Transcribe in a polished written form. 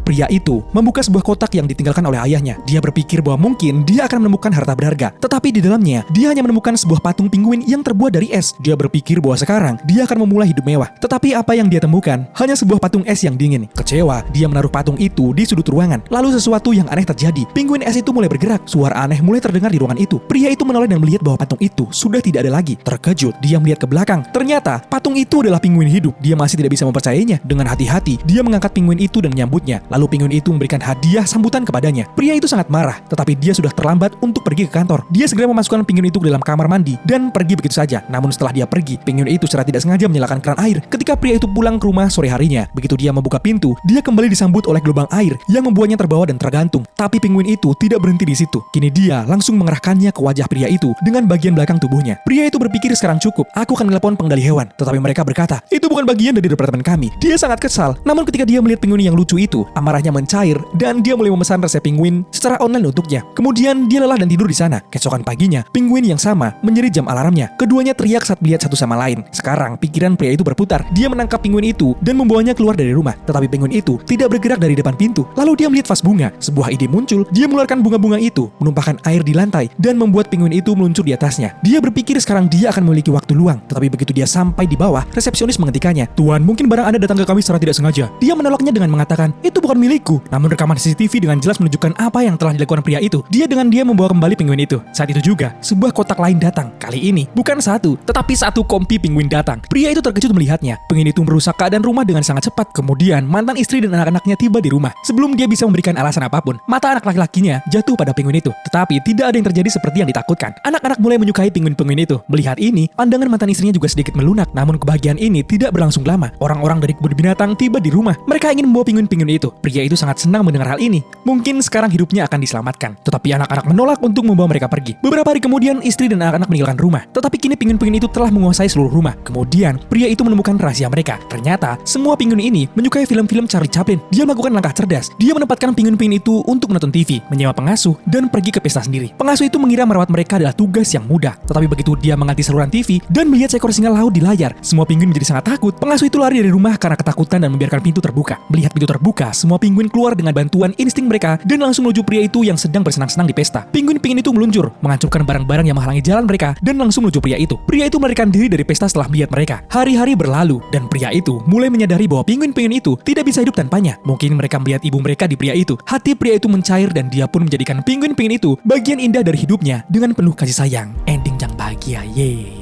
Pria itu membuka sebuah kotak yang ditinggalkan oleh ayahnya. Dia berpikir bahwa mungkin dia akan menemukan harta berharga. Tetapi di dalamnya, dia hanya menemukan sebuah patung penguin yang terbuat dari es. Dia berpikir bahwa sekarang dia akan memulai hidup mewah. Tetapi apa yang dia temukan hanya sebuah patung es yang dingin. Kecewa, dia menaruh patung itu di sudut ruangan. Lalu sesuatu yang aneh terjadi. Penguin es itu mulai bergerak. Suara aneh mulai terdengar di ruangan itu. Pria itu menoleh dan melihat bahwa patung itu sudah tidak ada lagi. Terkejut, dia melihat ke belakang. Ternyata patung itu adalah penguin hidup. Dia masih tidak bisa mempercayainya. Dengan hati-hati, dia mengangkat penguin itu dan menyambutnya. Lalu penguin itu memberikan hadiah sambutan kepadanya. Pria itu sangat marah, tetapi dia sudah terlambat untuk pergi ke kantor. Dia segera memasukkan penguin itu ke dalam kamar mandi dan pergi begitu saja. Namun setelah dia pergi, penguin itu secara tidak sengaja menyalakan keran air. Ketika pria itu pulang ke rumah sore harinya, begitu dia membuka pintu, dia kembali disambut oleh gelombang air yang membuatnya terbawa dan tergantung. Tapi penguin itu tidak berhenti di situ. Kini dia langsung mengerahkannya ke wajah pria itu dengan bagian belakang tubuhnya. Pria itu berpikir sekarang cukup, aku akan menelepon pengendali hewan. Tetapi mereka berkata, itu bukan bagian dari departemen kami. Dia sangat kesal. Namun ketika dia melihat penguin yang lucu itu, amarahnya mencair dan dia mulai memesan resep penguin secara online untuknya. Kemudian dia lelah dan tidur di sana. Keesokan paginya, penguin yang sama menjerit jam alarmnya. Keduanya teriak saat melihat satu sama lain. Sekarang pikiran pria itu berputar. Dia menangkap penguin itu dan membawanya keluar dari rumah. Tetapi penguin itu tidak bergerak dari depan pintu. Lalu dia melihat vas bunga. Sebuah ide muncul. Dia mengeluarkan bunga-bunga itu, menumpahkan air di lantai dan membuat penguin itu meluncur di atasnya. Dia berpikir sekarang dia akan memiliki waktu luang. Tetapi begitu dia sampai di bawah, resepsionis menghentikannya. Tuan, mungkin barang Anda datang ke kami secara tidak sengaja. Dia menolaknya dengan mengatakan, itu bukan milikku. Namun rekaman CCTV dengan jelas menunjukkan apa yang telah dilakukan pria itu. Dia dengan dia membawa kembali penguin itu. Saat itu juga, sebuah kotak lain datang. Kali ini, bukan satu, tetapi satu kompi penguin datang. Pria itu terkejut melihatnya. Penguin itu merusak keadaan rumah dengan sangat cepat. Kemudian, mantan istri dan anak-anaknya tiba di rumah. Sebelum dia bisa memberikan alasan apapun, mata anak laki-lakinya jatuh pada penguin itu. Tetapi tidak ada yang terjadi seperti yang ditakutkan. Anak-anak mulai menyukai penguin-penguin itu. Melihat ini, pandangan mantan istrinya juga sedikit melunak. Namun kebahagiaan ini tidak berlangsung lama. Orang-orang dari kebun binatang tiba di rumah. Mereka ingin membawa penguin-penguin itu. Pria itu sangat senang mendengar hal ini. Mungkin sekarang hidupnya akan diselamatkan. Tetapi anak-anak menolak untuk membawa mereka pergi. Beberapa hari kemudian, istri dan anak-anak meninggalkan rumah. Tetapi kini penguin-penguin itu telah menguasai seluruh rumah. Kemudian, pria itu menemukan rahasia mereka. Ternyata, semua penguin ini menyukai film-film Charlie Chaplin. Dia melakukan langkah cerdas. Dia menempatkan penguin-penguin itu untuk menonton TV, menyewa pengasuh, dan pergi ke pesta sendiri. Pengasuh itu mengira merawat mereka adalah tugas yang mudah. Tetapi begitu dia mengganti saluran TV dan melihat seekor singa laut di layar, semua penguin menjadi sangat takut. Pengasuh itu lari dari rumah karena ketakutan dan membiarkan pintu terbuka. Melihat pintu terbuka, semua penguin keluar dengan bantuan insting mereka dan langsung menuju pria itu yang sedang bersenang-senang di pesta. Penguin-penguin itu meluncur, menghancurkan barang-barang yang menghalangi jalan mereka dan langsung menuju pria itu. Pria itu melarikan diri dari pesta setelah melihat mereka. Hari-hari berlalu dan pria itu mulai menyadari bahwa penguin-penguin itu tidak bisa hidup tanpanya. Mungkin mereka melihat ibu mereka di pria itu. Hati pria itu mencair dan dia pun menjadikan penguin-penguin itu bagian indah dari hidupnya dengan penuh kasih sayang. Ending yang bahagia, yeay.